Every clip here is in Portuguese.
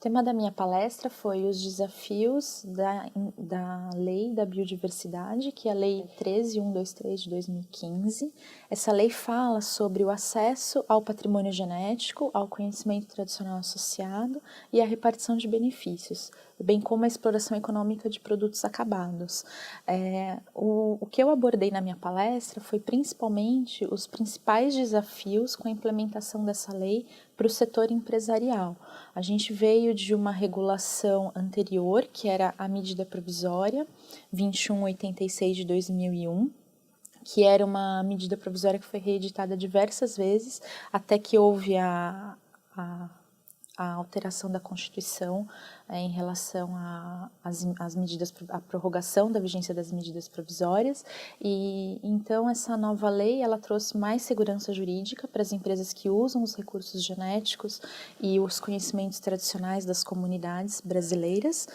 tema da minha palestra foi os desafios da Lei da Biodiversidade, que é a Lei 13123 de 2015. Essa lei fala sobre o acesso ao patrimônio genético, ao conhecimento tradicional associado e a repartição de benefícios, bem como a exploração econômica de produtos acabados. O que eu abordei na minha palestra foi principalmente os principais desafios com a implementação dessa lei para o setor empresarial. A gente veio de uma regulação anterior, que era a medida provisória 2186 de 2001, que era uma medida provisória que foi reeditada diversas vezes, até que houve a alteração da Constituição em relação às medidas, à prorrogação da vigência das medidas provisórias, e então essa nova lei ela trouxe mais segurança jurídica para as empresas que usam os recursos genéticos e os conhecimentos tradicionais das comunidades brasileiras.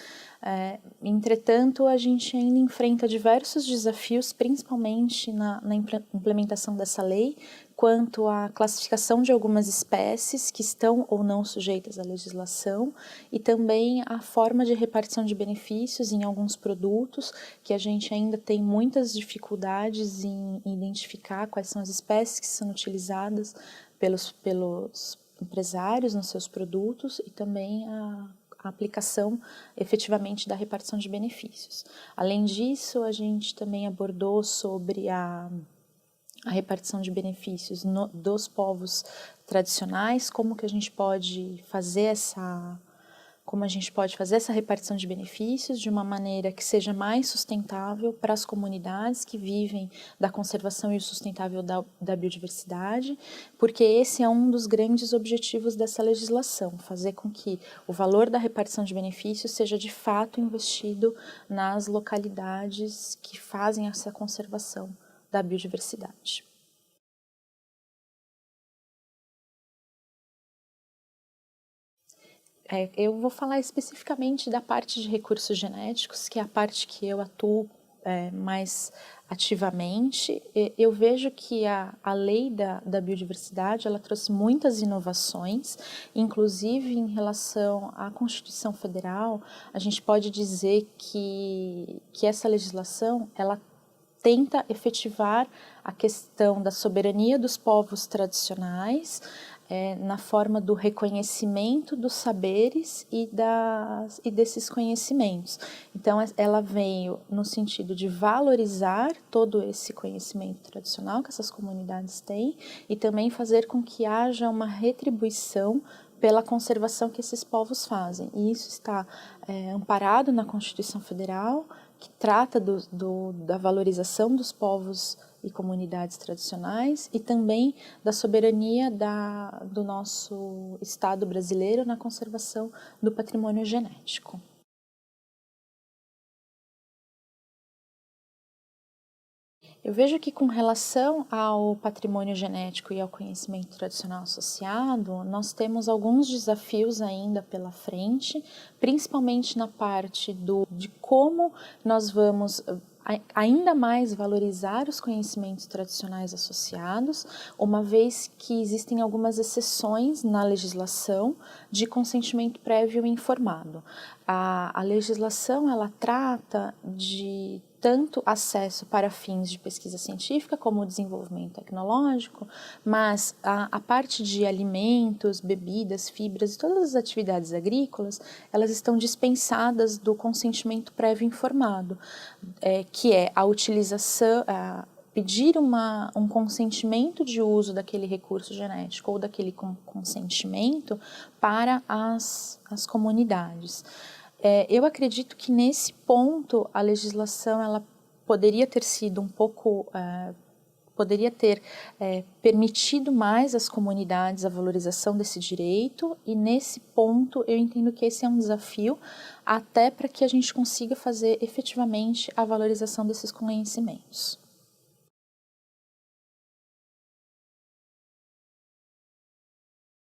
Entretanto, a gente ainda enfrenta diversos desafios, principalmente na implementação dessa lei, quanto à classificação de algumas espécies que estão ou não sujeitas à legislação e também a forma de repartição de benefícios em alguns produtos, que a gente ainda tem muitas dificuldades em identificar quais são as espécies que são utilizadas pelos empresários nos seus produtos e também a aplicação efetivamente da repartição de benefícios. Além disso, a gente também abordou sobre a repartição de benefícios dos povos tradicionais, como que a gente pode fazer essa repartição de benefícios de uma maneira que seja mais sustentável para as comunidades que vivem da conservação e o sustentável da biodiversidade, porque esse é um dos grandes objetivos dessa legislação, fazer com que o valor da repartição de benefícios seja de fato investido nas localidades que fazem essa conservação da biodiversidade. Eu vou falar especificamente da parte de recursos genéticos, que é a parte que eu atuo mais ativamente. Eu vejo que a lei da biodiversidade ela trouxe muitas inovações, inclusive em relação à Constituição Federal. A gente pode dizer que essa legislação ela tenta efetivar a questão da soberania dos povos tradicionais, na forma do reconhecimento dos saberes e desses conhecimentos. Então, ela veio no sentido de valorizar todo esse conhecimento tradicional que essas comunidades têm e também fazer com que haja uma retribuição pela conservação que esses povos fazem. E isso está amparado na Constituição Federal, que trata da valorização dos povos e comunidades tradicionais e também da soberania do nosso Estado brasileiro na conservação do patrimônio genético. Eu vejo que com relação ao patrimônio genético e ao conhecimento tradicional associado, nós temos alguns desafios ainda pela frente, principalmente na parte de como nós vamos ainda mais valorizar os conhecimentos tradicionais associados, uma vez que existem algumas exceções na legislação de consentimento prévio informado. A legislação ela trata de tanto acesso para fins de pesquisa científica como desenvolvimento tecnológico, mas a parte de alimentos, bebidas, fibras e todas as atividades agrícolas, elas estão dispensadas do consentimento prévio informado, que é a utilização, pedir um consentimento de uso daquele recurso genético ou daquele consentimento para as comunidades. Eu acredito que nesse ponto a legislação ela poderia ter sido poderia ter permitido mais às comunidades a valorização desse direito e nesse ponto eu entendo que esse é um desafio até para que a gente consiga fazer efetivamente a valorização desses conhecimentos.